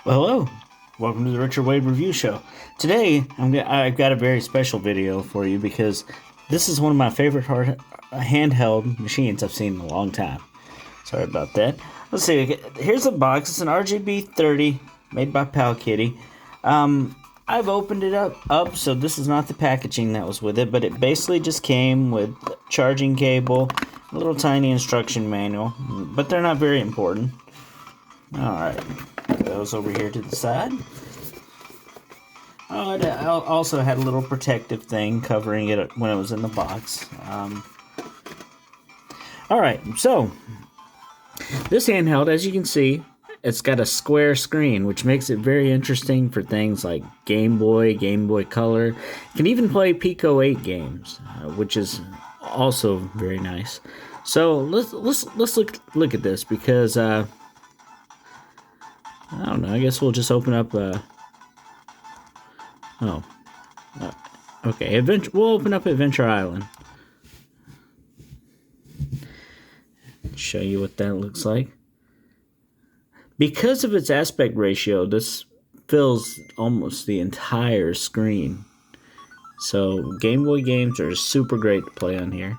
Well, hello. Welcome to the Richard Wade Review Show. Today, I've got a very special video for you because this is one of my favorite handheld machines I've seen in a long time. Sorry about that. Let's see. Here's a box. It's an RGB30 made by Powkiddy. I've opened it up, so this is not the packaging that was with it, but it basically just came with charging cable, a little tiny instruction manual, but they're not very important. Alright, put those over here to the side. Oh, it also had a little protective thing covering it when it was in the box. Alright, so this handheld, as you can see, it's got a square screen, which makes it very interesting for things like Game Boy Color. You can even play Pico-8 games, which is also very nice. So let's look at this because I don't know. I guess we'll just open up. Okay. We'll open up Adventure Island. Show you what that looks like. Because of its aspect ratio, this fills almost the entire screen. So Game Boy games are super great to play on here.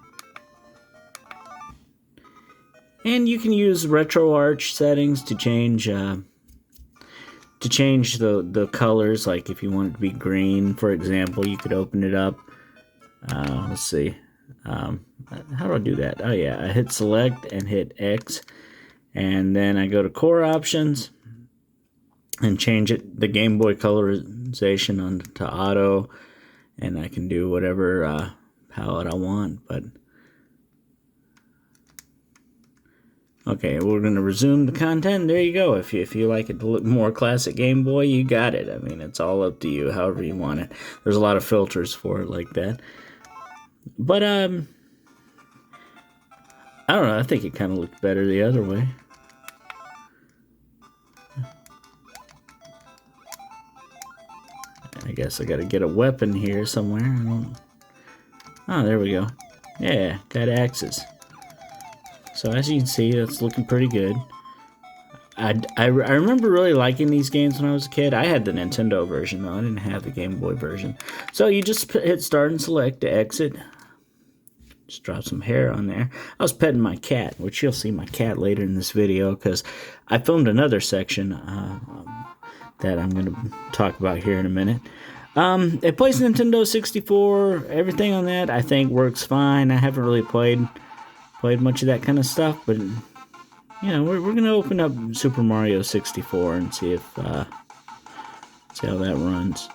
And you can use Retroarch settings to change the colors. Like if you want it to be green, for example, you could open it up. Let's see. How do I do that? Oh yeah, I hit select and hit X. And then I go to core options and change the Game Boy colorization onto auto, and I can do whatever palette I want. But okay, we're going to resume the content. There you go. If you like it to look more classic Game Boy, you got it. I mean, it's all up to you, however you want it. There's a lot of filters for it like that. But I don't know. I think it kind of looked better the other way. I guess I got to get a weapon here somewhere. Oh, there we go. Yeah, got axes. So as you can see, it's looking pretty good. I remember really liking these games when I was a kid. I had the Nintendo version, though. I didn't have the Game Boy version. So you just hit start and select to exit. Just drop some hair on there. I was petting my cat, which you'll see my cat later in this video, because I filmed another section that I'm going to talk about here in a minute. It plays Nintendo 64. Everything on that, I think, works fine. I haven't really played much of that kind of stuff, but you know, we're going to open up Super Mario 64 and see how that runs.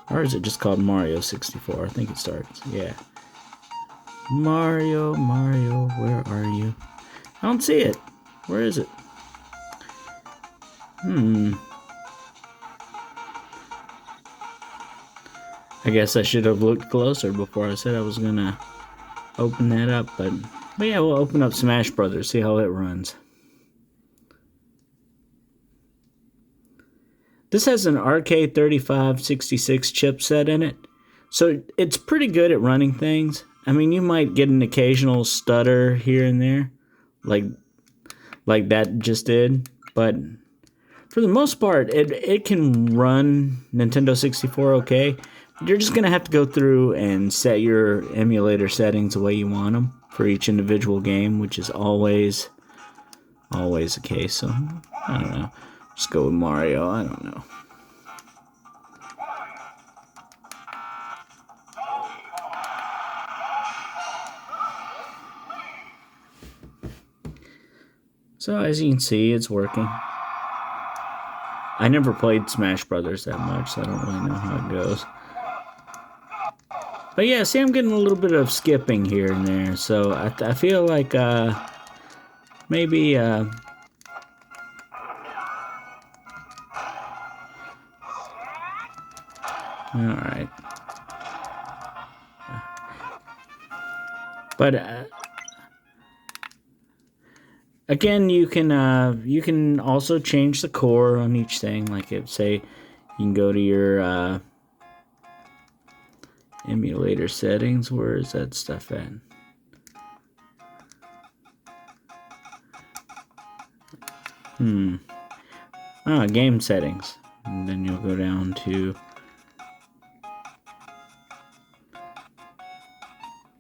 Or is it just called Mario 64? I think it starts. Yeah. Mario, where are you? I don't see it. Where is it? I guess I should have looked closer before I said I was gonna open that up, but yeah, we'll open up Smash Brothers, see how it runs. This has an RK3566 chipset in it, so it's pretty good at running things. I mean, you might get an occasional stutter here and there, like that just did, but for the most part, it can run Nintendo 64 okay. You're just going to have to go through and set your emulator settings the way you want them for each individual game, which is always the case. So, I don't know. Just go with Mario. I don't know. So, as you can see, it's working. I never played Smash Brothers that much, so I don't really know how it goes. But yeah, see, I'm getting a little bit of skipping here and there, so I feel like maybe alright. But again, you can also change the core on each thing. Like if, say, you can go to your emulator settings. Where is that stuff at? Game settings. And then you'll go down to...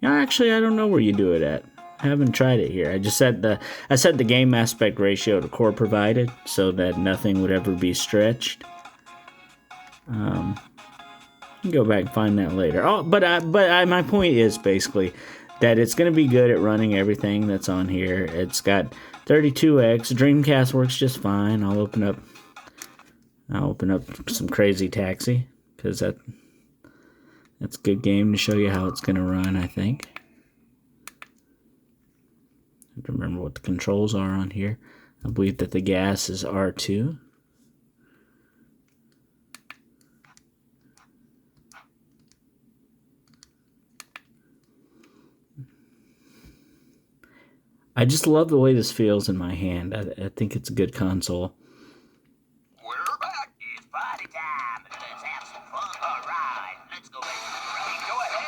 Actually, I don't know where you do it at. I haven't tried it here. I set the game aspect ratio to core provided so that nothing would ever be stretched. You can go back and find that later. Oh, but my point is basically that it's going to be good at running everything that's on here. It's got 32x. Dreamcast works just fine. I'll open up some Crazy Taxi because that's a good game to show you how it's going to run, I think. I have to remember what the controls are on here. I believe that the gas is R2. I just love the way this feels in my hand. I think it's a good console. We're back. It's party time. Let's have some fun. All right. Let's go back to the rain. Go ahead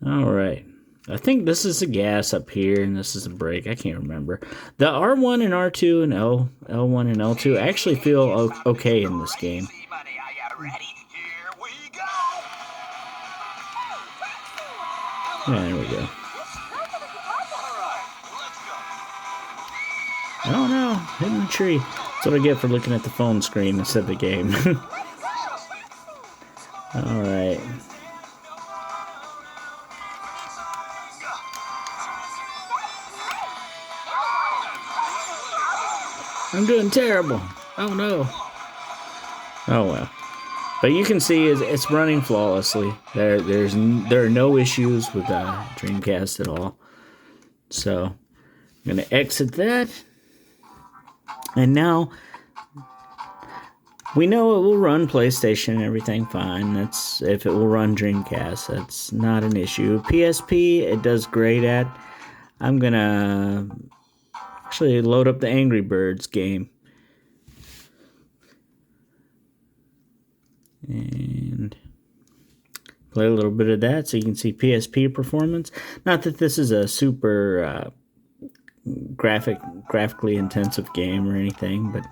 and All right. I think this is the gas up here, and this is the brake. I can't remember. The R1 and R2 and L1 and L2 actually feel okay in this game. Yeah, there we go. Oh no, hidden the tree. That's what I get for looking at the phone screen instead of the game. Alright. I'm doing terrible. Oh no. Oh well. But you can see it's running flawlessly. There are no issues with Dreamcast at all. So I'm gonna exit that. And now we know it will run PlayStation and everything fine. That's if it will run Dreamcast. That's not an issue. PSP it does great at. I'm gonna actually load up the Angry Birds game. And play a little bit of that so you can see PSP performance. Not that this is a super graphically intensive game or anything, but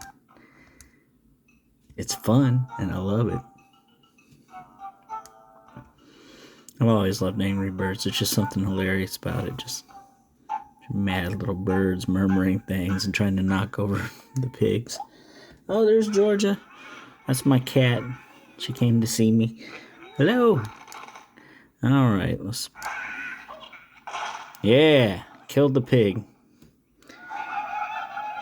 it's fun and I love it. I've always loved Angry Birds. There's just something hilarious about it. Just mad little birds murmuring things and trying to knock over the pigs. Oh, there's Georgia. That's my cat. She came to see me. Hello. All right, let's... Yeah, killed the pig.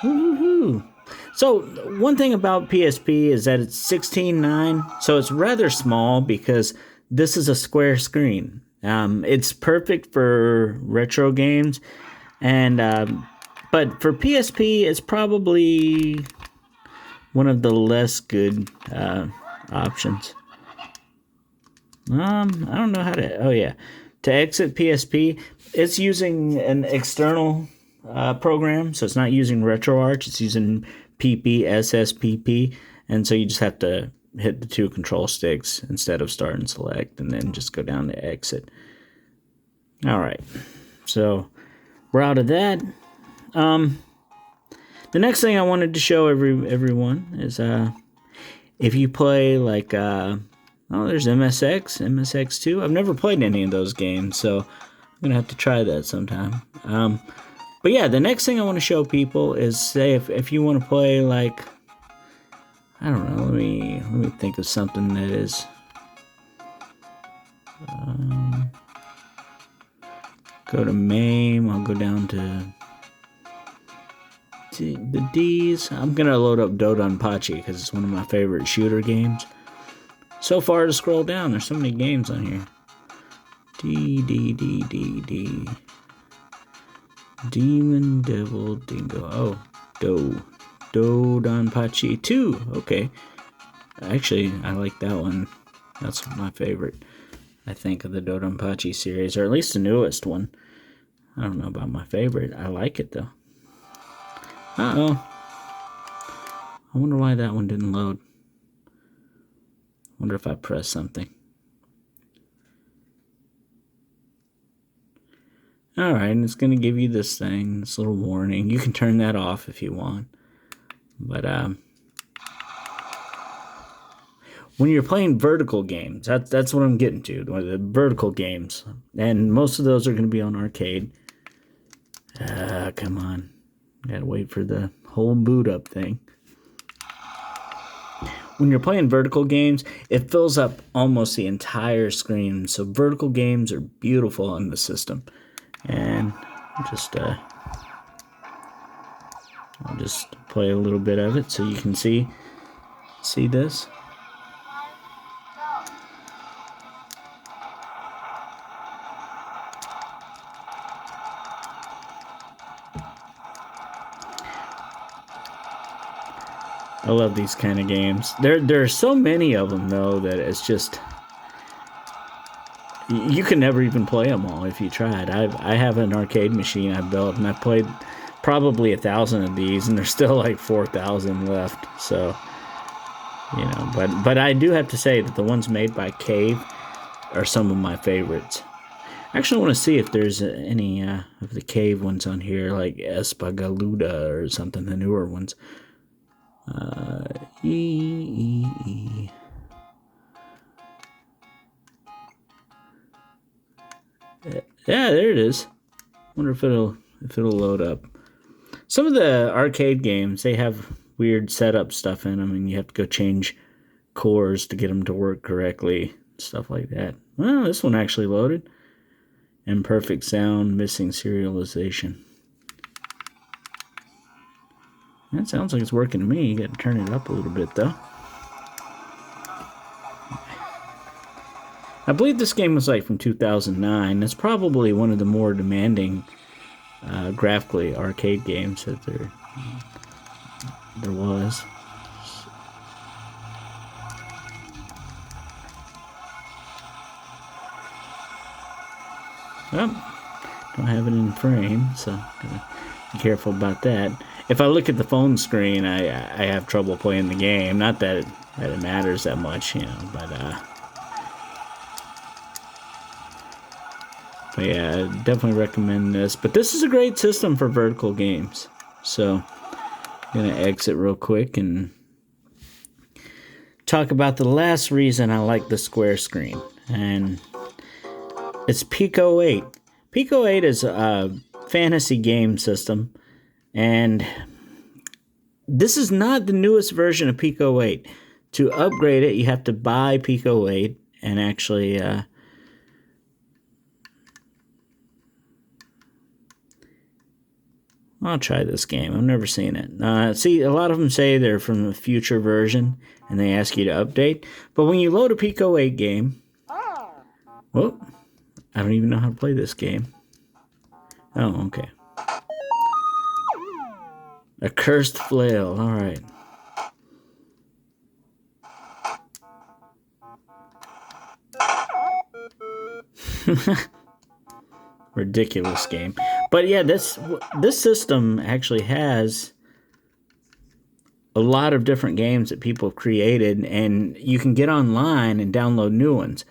Woo-hoo-hoo. So, one thing about PSP is that it's 16:9, so it's rather small because this is a square screen. It's perfect for retro games, and but for PSP, it's probably one of the less good options. I don't know how to... Oh, yeah. To exit PSP, it's using an external program, so it's not using Retroarch. It's using PPSSPP, and so you just have to hit the two control sticks instead of start and select, and then just go down to exit. All right. So we're out of that. The next thing I wanted to show everyone is... if you play like, there's MSX2. I've never played any of those games, so I'm going to have to try that sometime. But yeah, the next thing I want to show people is, say, if you want to play like, I don't know, let me think of something that is, go to MAME, I'll go down to the D's. I'm gonna load up Dodonpachi because it's one of my favorite shooter games. So far to scroll down, there's so many games on here. D. Demon Devil Dingo. Oh, Dodonpachi 2. Okay. Actually, I like that one. That's my favorite, I think, of the Dodonpachi series, or at least the newest one. I don't know about my favorite. I like it though. Uh-oh. I wonder why that one didn't load. Wonder if I pressed something. Alright, and it's going to give you this thing, this little warning. You can turn that off if you want. But, when you're playing vertical games, that's what I'm getting to, the vertical games. And most of those are going to be on arcade. Come on. Gotta wait for the whole boot up thing. When you're playing vertical games, it fills up almost the entire screen. So vertical games are beautiful on the system. And I'll just play a little bit of it so you can see this. I love these kind of games. There are so many of them though that it's just, you can never even play them all if you tried. I have an arcade machine I built, and I played probably 1,000 of these, and there's still like 4,000 left. So, you know, but I do have to say that the ones made by Cave are some of my favorites. I actually want to see if there's any of the Cave ones on here, like Espagaluda or something, the newer ones. Yeah, there it is. Wonder if it'll load up. Some of the arcade games, they have weird setup stuff in them, and you have to go change cores to get them to work correctly, stuff like that. Well, this one actually loaded. Imperfect sound, missing serialization. That sounds like it's working to me. You got to turn it up a little bit, though. I believe this game was like from 2009. It's probably one of the more demanding graphically arcade games that there was. Oh, don't have it in frame, so gotta be careful about that. If I look at the phone screen, I have trouble playing the game. Not that it matters that much, you know, but yeah, I definitely recommend this. But this is a great system for vertical games. So I'm going to exit real quick and talk about the last reason I like the square screen. And it's Pico-8. Pico-8 is a fantasy game system. And this is not the newest version of Pico-8. To upgrade it, you have to buy Pico-8 and actually... I'll try this game. I've never seen it. See, a lot of them say they're from a future version, and they ask you to update. But when you load a Pico-8 game... Whoop. I don't even know how to play this game. Oh, okay. A cursed flail. Alright. Ridiculous game. But yeah, this system actually has a lot of different games that people have created, and you can get online and download new ones.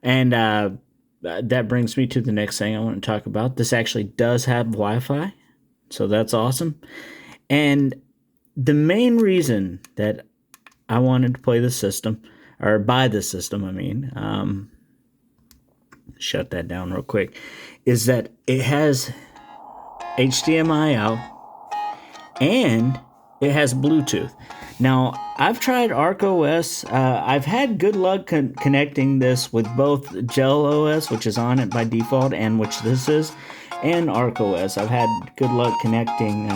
And that brings me to the next thing I want to talk about. This actually does have Wi-Fi, so that's awesome. And the main reason that I wanted to play the system, or buy the system, I mean, shut that down real quick, is that it has HDMI out and it has Bluetooth. Now, I've tried ARKos. I've had good luck connecting this with both JELos, which is on it by default, and which this is, and ARKos. I've had good luck connecting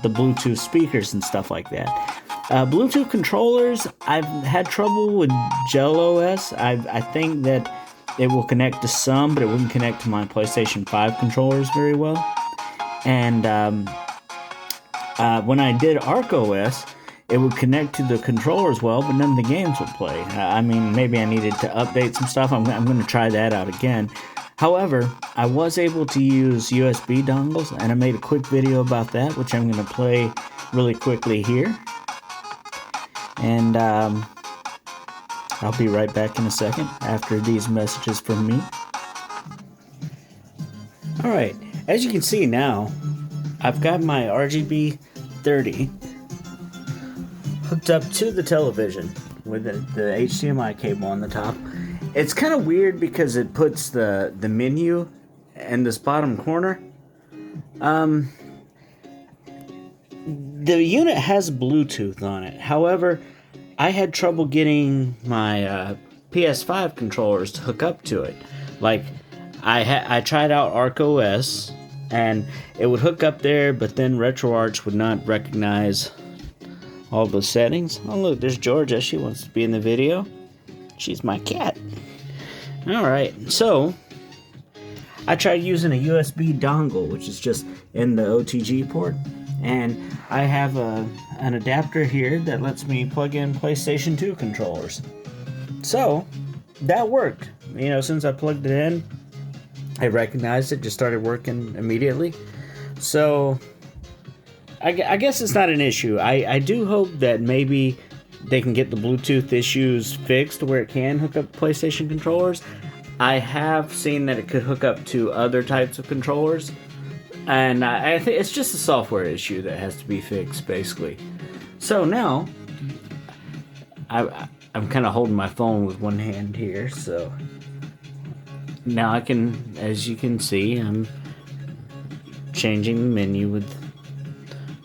the Bluetooth speakers and stuff like that. Bluetooth controllers, I've had trouble with JELos. I think that it will connect to some, but it wouldn't connect to my PlayStation 5 controllers very well. And when I did ARKos, it would connect to the controllers well, but none of the games would play. I mean, maybe I needed to update some stuff. I'm going to try that out again. However, I was able to use USB dongles, and I made a quick video about that, which I'm going to play really quickly here. And I'll be right back in a second after these messages from me. Alright, as you can see now, I've got my RGB30 hooked up to the television with the HDMI cable on the top. It's kind of weird because it puts the menu in this bottom corner. The unit has Bluetooth on it. However, I had trouble getting my PS5 controllers to hook up to it. Like, I tried out ARKos, and it would hook up there, but then Retroarch would not recognize all the settings. Oh look, there's Georgia. She wants to be in the video. She's my cat. Alright, so I tried using a USB dongle, which is just in the OTG port, and I have an adapter here that lets me plug in PlayStation 2 controllers. So that worked. You know, since I plugged it in, I recognized it, just started working immediately. So I guess it's not an issue. I do hope that maybe they can get the Bluetooth issues fixed where it can hook up PlayStation controllers. I have seen that it could hook up to other types of controllers, and I think it's just a software issue that has to be fixed, basically. So now, I'm kind of holding my phone with one hand here, so now I can, as you can see, I'm changing the menu with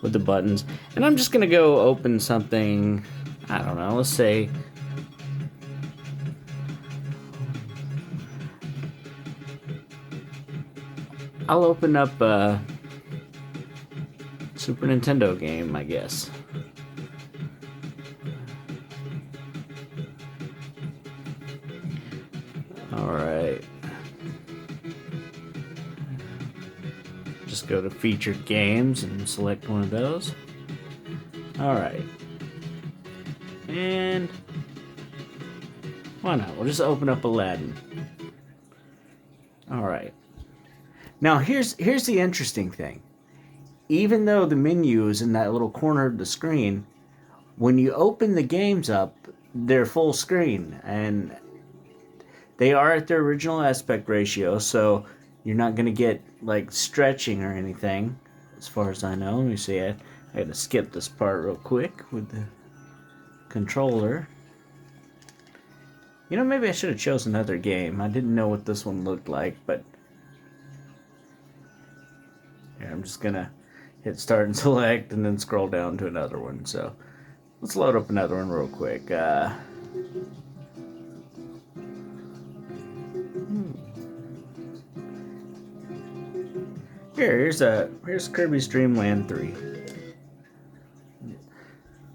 the buttons, and I'm just gonna go open something. I don't know. Let's say I'll open up a Super Nintendo game, I guess. Alright. Just go to featured games and select one of those. Alright. And why not? We'll just open up Aladdin. Alright. Now here's the interesting thing. Even though the menu is in that little corner of the screen, when you open the games up, they're full screen, and they are at their original aspect ratio, so you're not going to get like stretching or anything, as far as I know. Let me see, I had to skip this part real quick with the controller. You know, maybe I should have chosen another game. I didn't know what this one looked like, but yeah, I'm just gonna hit start and select and then scroll down to another one. So let's load up another one real quick. Here's Kirby's Dream Land 3.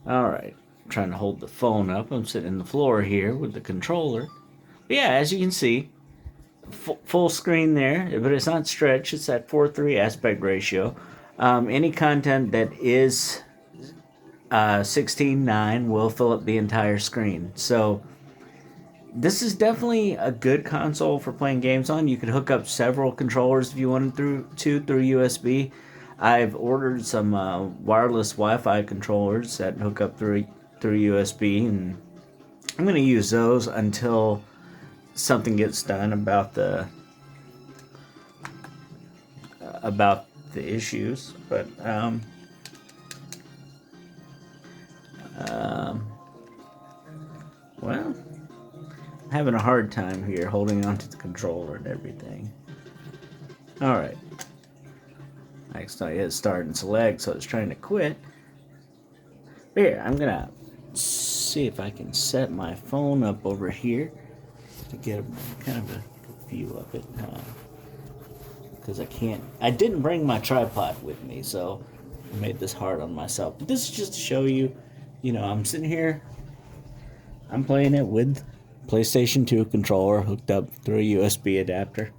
Alright, I'm trying to hold the phone up. I'm sitting on the floor here with the controller. But yeah, as you can see, full screen there, but it's not stretched. It's at 4:3 aspect ratio. Any content that is 16:9 will fill up the entire screen. So this is definitely a good console for playing games on. You could hook up several controllers if you wanted through USB. I've ordered some wireless Wi-Fi controllers that hook up through USB, and I'm going to use those until something gets done about the issues. But well, I'm having a hard time here holding onto the controller and everything. Alright. Next I hit start and select, so it's trying to quit. But here, I'm gonna see if I can set my phone up over here to get kind of a view of it. Because I didn't bring my tripod with me, so I made this hard on myself. But this is just to show you, you know, I'm sitting here, I'm playing it with PlayStation 2 controller hooked up through a USB adapter.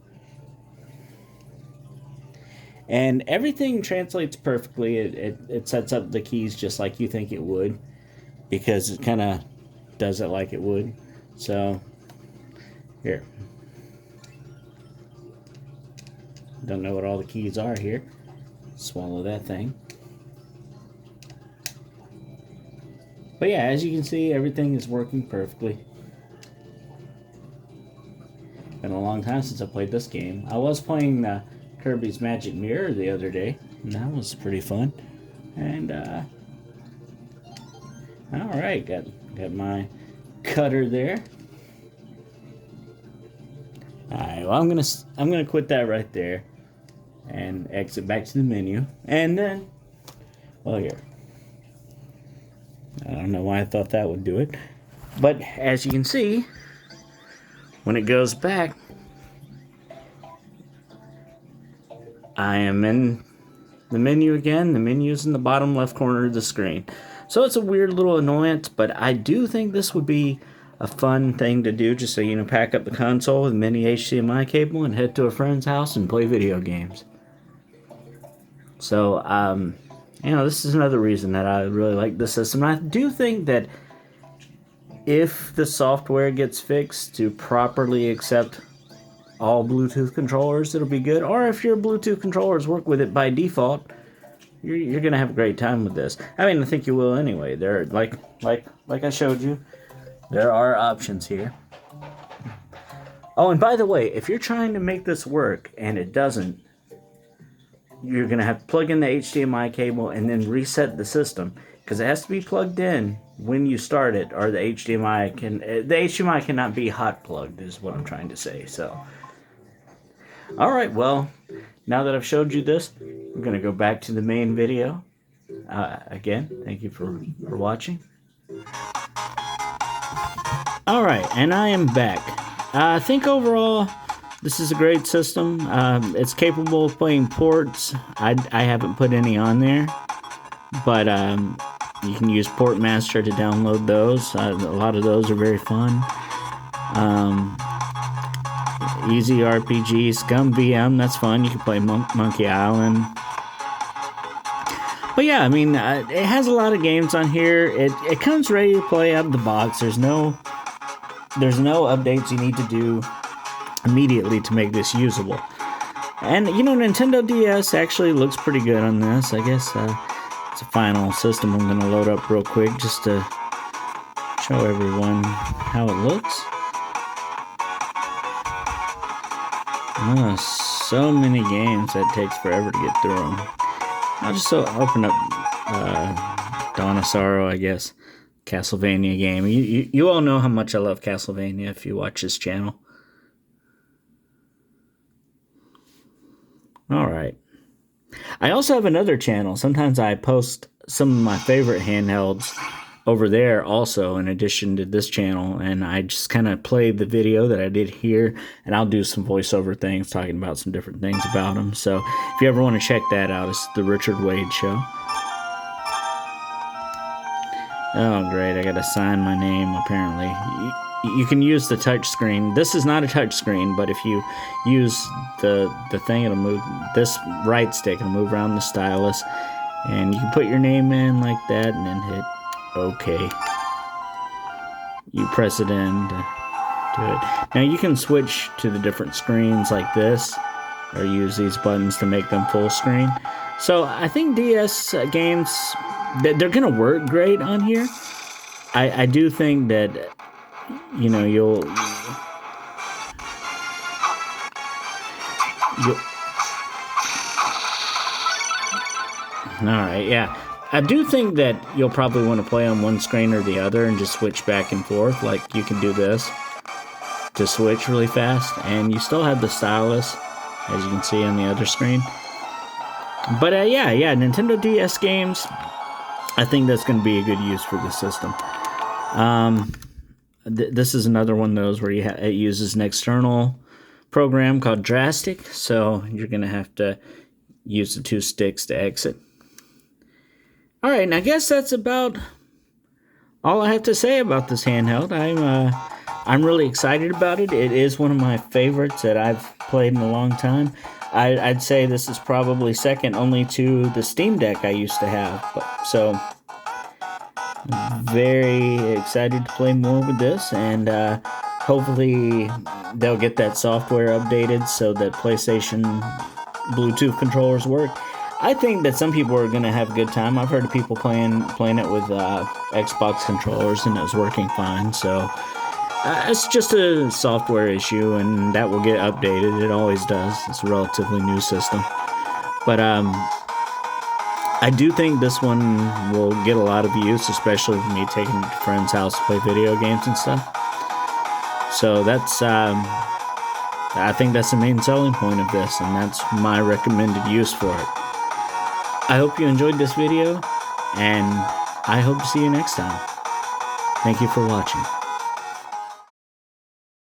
And everything translates perfectly. It sets up the keys just like you think it would, because it kind of does it like it would. So, here. Don't know what all the keys are here. Swallow that thing. But yeah, as you can see, everything is working perfectly. Been a long time since I played this game. I was playing Kirby's Magic Mirror the other day, and that was pretty fun. And all right, got my cutter there. All right, well I'm gonna quit that right there, and exit back to the menu, and then, well, here. I don't know why I thought that would do it, but as you can see, when it goes back, I am in the menu again. The menu is in the bottom left corner of the screen. So it's a weird little annoyance, but I do think this would be a fun thing to do, just so you know, pack up the console with a mini HDMI cable and head to a friend's house and play video games. So, you know, this is another reason that I really like this system. I do think that if the software gets fixed to properly accept all Bluetooth controllers, it'll be good. Or if your Bluetooth controllers work with it by default, you're gonna have a great time with this. I mean, I think you will anyway. There, like I showed you, there are options here. Oh, and by the way, if you're trying to make this work and it doesn't, you're gonna have to plug in the HDMI cable and then reset the system, because it has to be plugged in when you start it, or the HDMI cannot be hot plugged, is what I'm trying to say. So, all right, well, now that I've showed you this, we're gonna go back to the main video. Again, thank you for watching. All right, and I am back. I think overall, this is a great system. It's capable of playing ports. I haven't put any on there, but you can use Portmaster to download those. A lot of those are very fun. Easy RPG, Scum VM, that's fun. You can play Monkey Island. But yeah, I mean, it has a lot of games on here. It comes ready to play out of the box. There's no updates you need to do immediately to make this usable. And, you know, Nintendo DS actually looks pretty good on this. I guess it's a final system I'm going to load up real quick just to show everyone how it looks. Oh, so many games that takes forever to get through them. I'll just open up Dawn of Sorrow, I guess. Castlevania game. You all know how much I love Castlevania if you watch this channel. Alright. I also have another channel. Sometimes I post some of my favorite handhelds over there also, in addition to this channel, and I just kind of play the video that I did here, and I'll do some voiceover things talking about some different things about them. So if you ever want to check that out, it's the Richard Wade Show. Oh great, I gotta sign my name apparently. You can use the touch screen. This is not a touch screen, but if you use the thing, it'll move. This right stick will move around the stylus, and you can put your name in like that and then hit OK. You press it in to do it. Now you can switch to the different screens like this, or use these buttons to make them full screen. So I think DS games, they're gonna work great on here. I do think that, you know, you'll all right, yeah. I do think that you'll probably want to play on one screen or the other and just switch back and forth. Like, you can do this to switch really fast, and you still have the stylus, as you can see on the other screen. But yeah, Nintendo DS games, I think that's going to be a good use for the system. This is another one of those where it uses an external program called Drastic, so you're going to have to use the two sticks to exit. Alright, and I guess that's about all I have to say about this handheld. I'm really excited about it. It is one of my favorites that I've played in a long time. I'd say this is probably second only to the Steam Deck I used to have. So, very excited to play more with this, and hopefully they'll get that software updated so that PlayStation Bluetooth controllers work. I think that some people are going to have a good time. I've heard of people playing it with Xbox controllers, and it was working fine. So It's just a software issue, and that will get updated. It always does. It's a relatively new system. But I do think this one will get a lot of use, especially with me taking it to friends' house to play video games and stuff. So that's, I think that's the main selling point of this, and that's my recommended use for it. I hope you enjoyed this video, and I hope to see you next time. Thank you for watching.